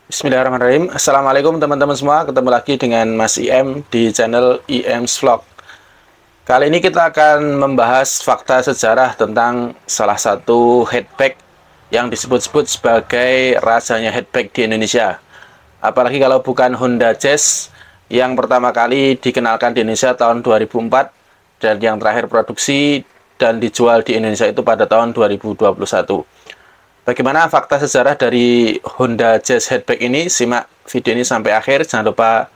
Bismillahirrahmanirrahim. Assalamualaikum teman-teman semua. Ketemu lagi dengan Mas IM di channel IM's Vlog. Kali ini kita akan membahas fakta sejarah tentang salah satu hatchback yang disebut-sebut sebagai rajanya hatchback di Indonesia. Apalagi kalau bukan Honda Jazz yang pertama kali dikenalkan di Indonesia tahun 2004 dan yang terakhir produksi dan dijual di Indonesia itu pada tahun 2021. Bagaimana fakta sejarah dari Honda Jazz hatchback ini? Simak video ini sampai akhir. Jangan lupa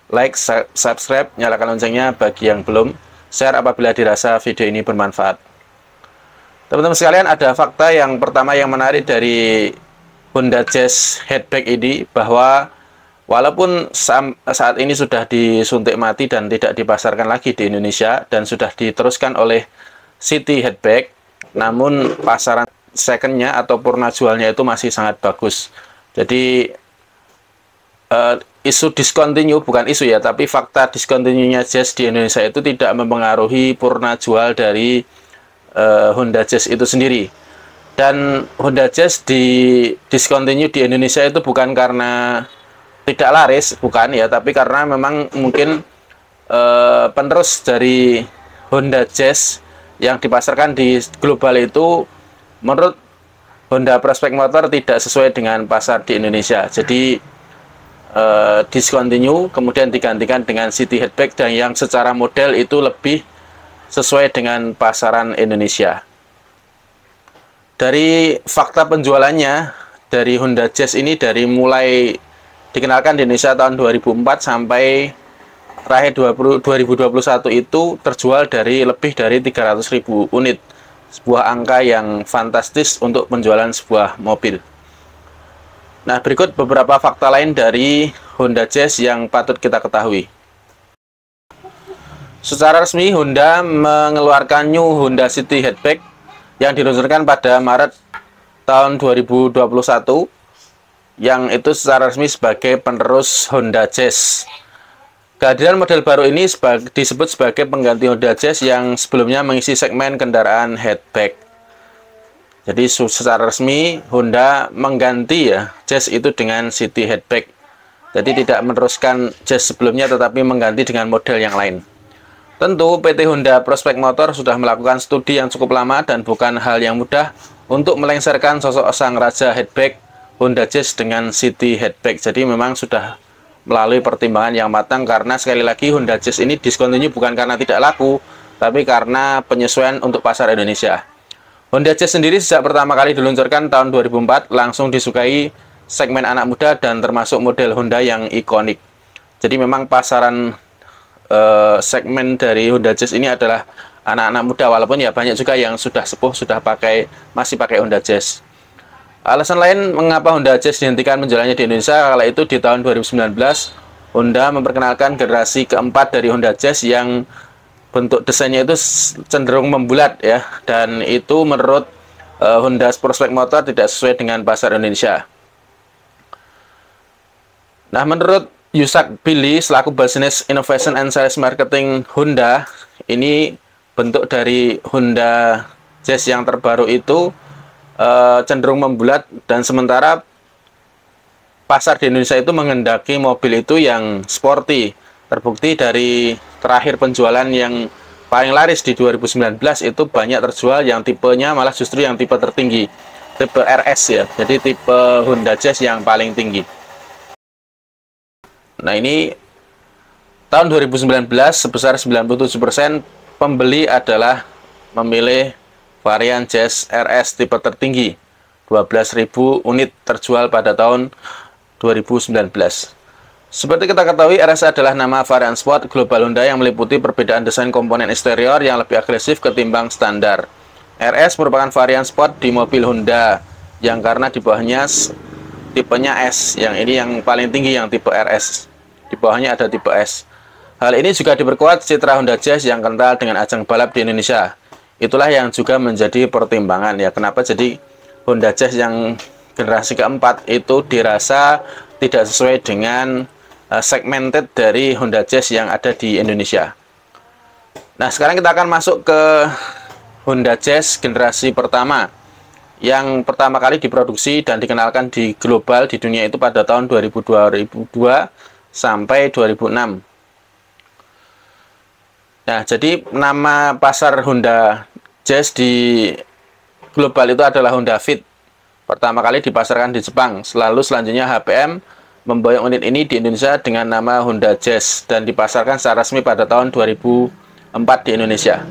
like, subscribe, nyalakan loncengnya bagi yang belum, share apabila dirasa video ini bermanfaat. Teman-teman sekalian, ada fakta yang pertama yang menarik dari Honda Jazz hatchback ini, bahwa walaupun saat ini sudah disuntik mati dan tidak dipasarkan lagi di Indonesia dan sudah diteruskan oleh City Hatchback, namun pasaran secondnya atau purna jualnya itu masih sangat bagus. Jadi isu discontinue, bukan isu ya, tapi fakta discontinue-nya Jazz di Indonesia itu tidak mempengaruhi purna jual dari Honda Jazz itu sendiri. Dan Honda Jazz di discontinue di Indonesia itu bukan karena tidak laris, bukan ya, tapi karena memang mungkin penerus dari Honda Jazz yang dipasarkan di global itu menurut Honda Prospect Motor tidak sesuai dengan pasar di Indonesia. Jadi discontinue kemudian digantikan dengan City Hatchback dan yang secara model itu lebih sesuai dengan pasaran Indonesia. Dari fakta penjualannya dari Honda Jazz ini, dari mulai dikenalkan di Indonesia tahun 2004 sampai terakhir 2021 itu terjual dari lebih dari 300.000 unit. Sebuah angka yang fantastis untuk penjualan sebuah mobil. Nah, berikut beberapa fakta lain dari Honda Jazz yang patut kita ketahui. Secara resmi, Honda mengeluarkan New Honda City Hatchback yang diluncurkan pada Maret tahun 2021, yang itu secara resmi sebagai penerus Honda Jazz. Kehadiran model baru ini disebut sebagai pengganti Honda Jazz yang sebelumnya mengisi segmen kendaraan hatchback. Jadi secara resmi Honda mengganti ya Jazz itu dengan City Hatchback. Jadi tidak meneruskan Jazz sebelumnya tetapi mengganti dengan model yang lain. Tentu PT Honda Prospect Motor sudah melakukan studi yang cukup lama dan bukan hal yang mudah untuk melengsarkan sosok sang raja hatchback Honda Jazz dengan City Hatchback. Jadi memang sudah melalui pertimbangan yang matang, karena sekali lagi Honda Jazz ini discontinue bukan karena tidak laku, tapi karena penyesuaian untuk pasar Indonesia. Honda Jazz sendiri sejak pertama kali diluncurkan tahun 2004 langsung disukai segmen anak muda dan termasuk model Honda yang ikonik. Jadi memang pasaran segmen dari Honda Jazz ini adalah anak-anak muda, walaupun ya banyak juga yang sudah sepuh, masih pakai Honda Jazz. Alasan lain mengapa Honda Jazz dihentikan menjualnya di Indonesia kala itu, di tahun 2019 Honda memperkenalkan generasi keempat dari Honda Jazz yang bentuk desainnya itu cenderung membulat ya, dan itu menurut Honda Prospect Motor tidak sesuai dengan pasar Indonesia. Nah, menurut Yusak Billy selaku Business Innovation and Sales Marketing Honda, ini bentuk dari Honda Jazz yang terbaru itu cenderung membulat, dan sementara pasar di Indonesia itu menghendaki mobil itu yang sporty. Terbukti dari terakhir penjualan yang paling laris di 2019 itu banyak terjual yang tipenya malah justru yang tipe tertinggi, tipe RS ya, jadi tipe Honda Jazz yang paling tinggi. Nah, ini tahun 2019 sebesar 97% pembeli adalah memilih varian Jazz RS tipe tertinggi. 12.000 unit terjual pada tahun 2019. Seperti kita ketahui, RS adalah nama varian sport global Honda yang meliputi perbedaan desain komponen eksterior yang lebih agresif ketimbang standar. RS merupakan varian sport di mobil Honda yang karena di bawahnya tipenya S, yang ini yang paling tinggi, yang tipe RS. Di bawahnya ada tipe S. Hal ini juga diperkuat citra Honda Jazz yang kental dengan ajang balap di Indonesia. Itulah yang juga menjadi pertimbangan ya, kenapa jadi Honda Jazz yang generasi keempat itu dirasa tidak sesuai dengan segmented dari Honda Jazz yang ada di Indonesia. Nah, sekarang kita akan masuk ke Honda Jazz generasi pertama, yang pertama kali diproduksi dan dikenalkan di global di dunia itu pada tahun 2002 sampai 2006. Nah, jadi nama pasar Honda Jazz di global itu adalah Honda Fit. Pertama kali dipasarkan di Jepang. Selanjutnya HPM memboyong unit ini di Indonesia dengan nama Honda Jazz dan dipasarkan secara resmi pada tahun 2004 di Indonesia.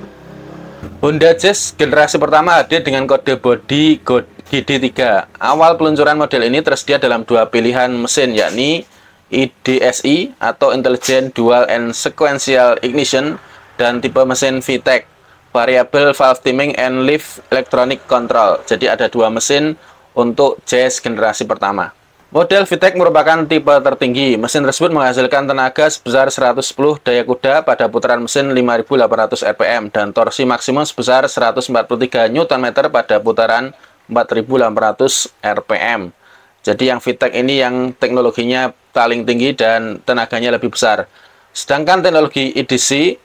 Honda Jazz generasi pertama hadir dengan kode bodi GD3. Awal peluncuran model ini tersedia dalam dua pilihan mesin, yakni IDSI atau Intelligent Dual and Sequential Ignition dan tipe mesin VTEC, Variable Valve Timing and Leaf Electronic Control. Jadi ada dua mesin untuk Jazz generasi pertama. Model VTEC merupakan tipe tertinggi. Mesin tersebut menghasilkan tenaga sebesar 110 daya kuda pada putaran mesin 5.800 rpm dan torsi maksimum sebesar 143 Nm pada putaran 4.800 rpm. Jadi yang VTEC ini yang teknologinya paling tinggi dan tenaganya lebih besar. Sedangkan teknologi EDC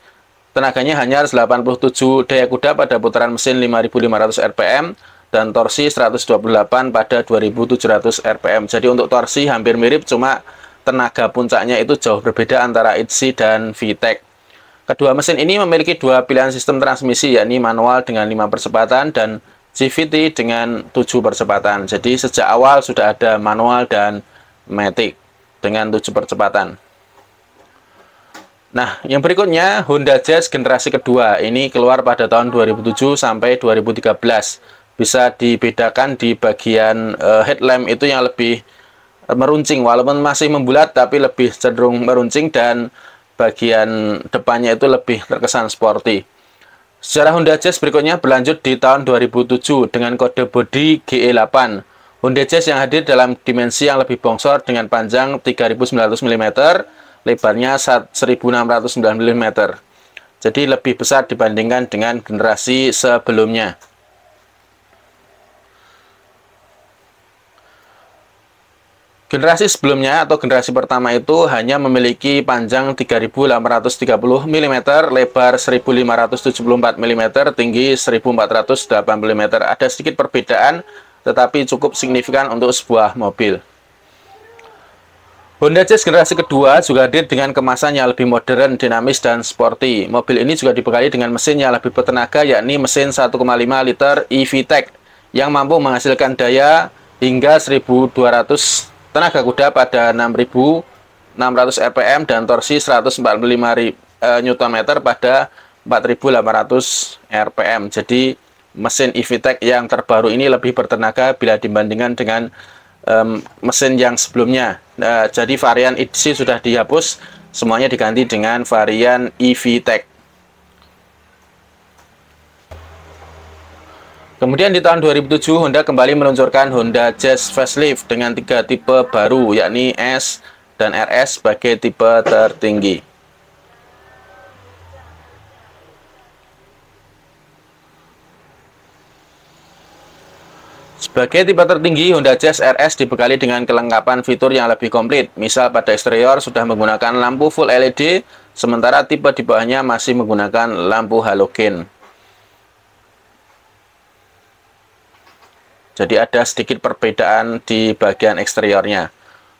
tenaganya hanya 87 daya kuda pada putaran mesin 5.500 rpm dan torsi 128 pada 2.700 rpm. Jadi untuk torsi hampir mirip, cuma tenaga puncaknya itu jauh berbeda antara EDC dan VTEC. Kedua mesin ini memiliki dua pilihan sistem transmisi, yakni manual dengan 5 percepatan dan CVT dengan 7 percepatan. Jadi sejak awal sudah ada manual dan matic dengan 7 percepatan. Nah, yang berikutnya Honda Jazz generasi kedua. Ini keluar pada tahun 2007 sampai 2013. Bisa dibedakan di bagian headlamp itu yang lebih meruncing, walaupun masih membulat tapi lebih cenderung meruncing, dan bagian depannya itu lebih terkesan sporty. Sejarah Honda Jazz berikutnya berlanjut di tahun 2007 dengan kode bodi GE8. Honda Jazz yang hadir dalam dimensi yang lebih bongsor dengan panjang 3.900 mm, lebarnya 1.609 mm. Jadi lebih besar dibandingkan dengan generasi sebelumnya. Generasi sebelumnya atau generasi pertama itu hanya memiliki panjang 3.830 mm, lebar 1.574 mm, tinggi 1.480 mm. Ada sedikit perbedaan, tetapi cukup signifikan untuk sebuah mobil. Honda Jazz generasi kedua juga hadir dengan kemasan yang lebih modern, dinamis, dan sporty. Mobil ini juga dibekali dengan mesin yang lebih bertenaga, yakni mesin 1,5 liter eVTEC yang mampu menghasilkan daya hingga 1.200 tenaga kuda pada 6.600 rpm dan torsi 145 Nm pada 4.800 rpm. Jadi mesin eVTEC yang terbaru ini lebih bertenaga bila dibandingkan dengan mesin yang sebelumnya. Jadi varian EDC sudah dihapus, semuanya diganti dengan varian eVTEC. Kemudian di tahun 2007 Honda kembali meluncurkan Honda Jazz Facelift dengan 3 tipe baru, yakni S dan RS sebagai tipe tertinggi. Sebagai tipe tertinggi, Honda Jazz RS dibekali dengan kelengkapan fitur yang lebih komplit. Misal pada eksterior sudah menggunakan lampu full LED, sementara tipe di bawahnya masih menggunakan lampu halogen. Jadi ada sedikit perbedaan di bagian eksteriornya.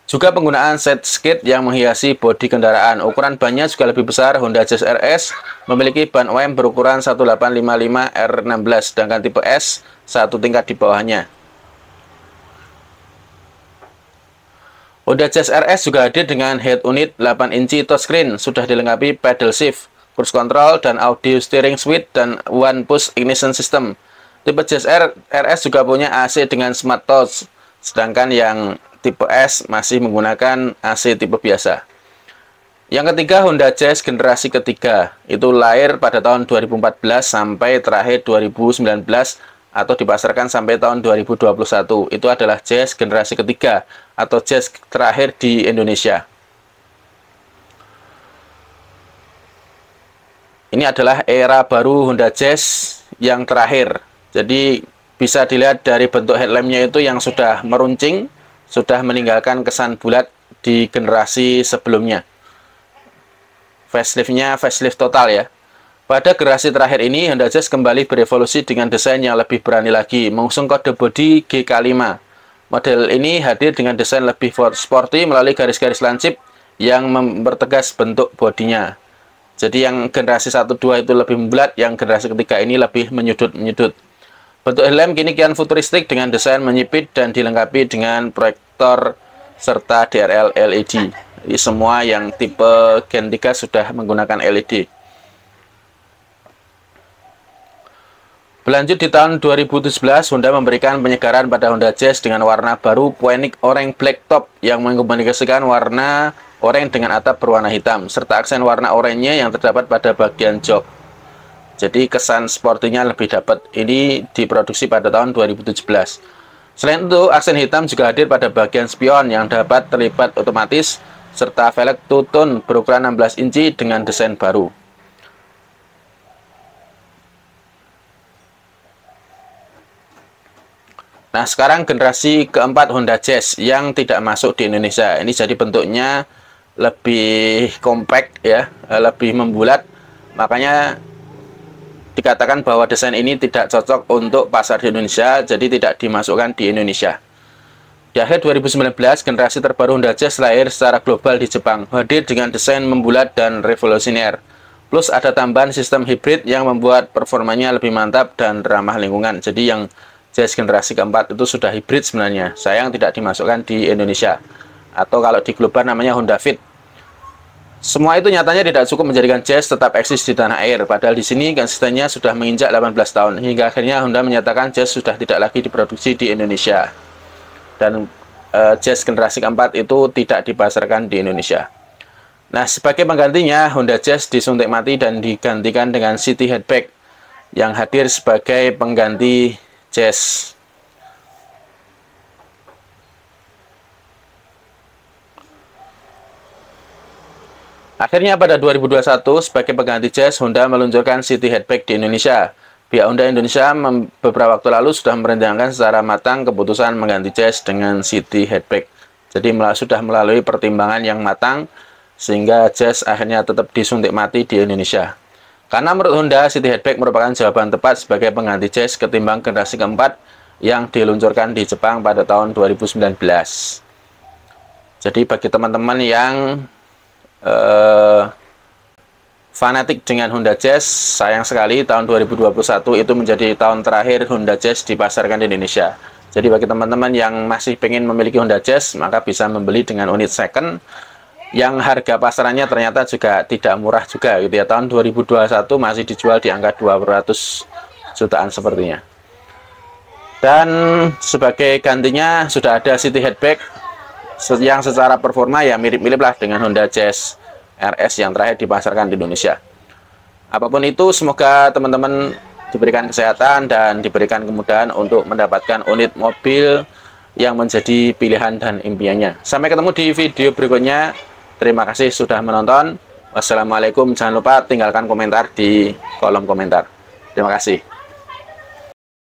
Juga penggunaan set skid yang menghiasi bodi kendaraan. Ukuran bannya juga lebih besar. Honda Jazz RS memiliki ban OEM berukuran 1855 R16, sedangkan tipe S satu tingkat di bawahnya. Honda Jazz RS juga hadir dengan head unit 8 inci touchscreen, sudah dilengkapi pedal shift, cruise control, dan audio steering switch, dan one push ignition system. Tipe Jazz RS juga punya AC dengan smart touch, sedangkan yang tipe S masih menggunakan AC tipe biasa. Yang ketiga, Honda Jazz generasi ketiga. Itu lahir pada tahun 2014 sampai terakhir 2019 atau dipasarkan sampai tahun 2021. Itu adalah Jazz generasi ketiga atau Jazz terakhir di Indonesia. Ini adalah era baru Honda Jazz yang terakhir. Jadi bisa dilihat dari bentuk headlampnya itu yang sudah meruncing, sudah meninggalkan kesan bulat di generasi sebelumnya. Faceliftnya facelift total ya. Pada generasi terakhir ini, Honda Jazz kembali berevolusi dengan desain yang lebih berani lagi, mengusung kode bodi GK5. Model ini hadir dengan desain lebih sporty melalui garis-garis lancip yang mempertegas bentuk bodinya. Jadi yang generasi 1-2 itu lebih membulat, yang generasi ketiga ini lebih menyudut-menyudut. Bentuk helm kini kian futuristik dengan desain menyipit dan dilengkapi dengan proyektor serta DRL LED. Jadi semua yang tipe Gen 3 sudah menggunakan LED. Berlanjut di tahun 2017, Honda memberikan penyegaran pada Honda Jazz dengan warna baru Phoenix Orange Black Top yang mengkombinasikan warna oranye dengan atap berwarna hitam, serta aksen warna oranye yang terdapat pada bagian jok. Jadi kesan sportinya lebih dapat. Ini diproduksi pada tahun 2017. Selain itu, aksen hitam juga hadir pada bagian spion yang dapat terlipat otomatis, serta velg two-tone berukuran 16 inci dengan desain baru. Nah, sekarang generasi keempat Honda Jazz yang tidak masuk di Indonesia. Ini jadi bentuknya lebih compact ya, lebih membulat. Makanya dikatakan bahwa desain ini tidak cocok untuk pasar di Indonesia, jadi tidak dimasukkan di Indonesia. Di akhir 2019, generasi terbaru Honda Jazz lahir secara global di Jepang, hadir dengan desain membulat dan revolusioner. Plus ada tambahan sistem hibrid yang membuat performanya lebih mantap dan ramah lingkungan. Jadi yang Jazz generasi keempat itu sudah hibrid sebenarnya. Sayang tidak dimasukkan di Indonesia. Atau kalau di global namanya Honda Fit. Semua itu nyatanya tidak cukup menjadikan Jazz tetap eksis di tanah air. Padahal di sini konsistennya sudah menginjak 18 tahun. Hingga akhirnya Honda menyatakan Jazz sudah tidak lagi diproduksi di Indonesia. Dan Jazz generasi keempat itu tidak dipasarkan di Indonesia. Nah, sebagai penggantinya, Honda Jazz disuntik mati dan digantikan dengan City Hatchback yang hadir sebagai pengganti Jazz. Akhirnya pada 2021 sebagai pengganti Jazz, Honda meluncurkan City Hatchback di Indonesia. Pihak Honda Indonesia beberapa waktu lalu sudah merencanakan secara matang keputusan mengganti Jazz dengan City Hatchback. Jadi sudah melalui pertimbangan yang matang sehingga Jazz akhirnya tetap disuntik mati di Indonesia. Karena menurut Honda, City Hatchback merupakan jawaban tepat sebagai pengganti Jazz ketimbang generasi keempat yang diluncurkan di Jepang pada tahun 2019. Jadi bagi teman-teman yang fanatik dengan Honda Jazz, sayang sekali tahun 2021 itu menjadi tahun terakhir Honda Jazz dipasarkan di Indonesia. Jadi bagi teman-teman yang masih pengen memiliki Honda Jazz, maka bisa membeli dengan unit second yang harga pasarannya ternyata juga tidak murah juga gitu ya. Tahun 2021 masih dijual di angka 200 jutaan sepertinya. Dan sebagai gantinya sudah ada City Hatchback yang secara performa ya mirip-mirip lah dengan Honda Jazz RS yang terakhir dipasarkan di Indonesia. Apapun itu, semoga teman-teman diberikan kesehatan dan diberikan kemudahan untuk mendapatkan unit mobil yang menjadi pilihan dan impiannya. Sampai ketemu di video berikutnya. Terima kasih sudah menonton. Wassalamualaikum. Jangan lupa tinggalkan komentar di kolom komentar. Terima kasih.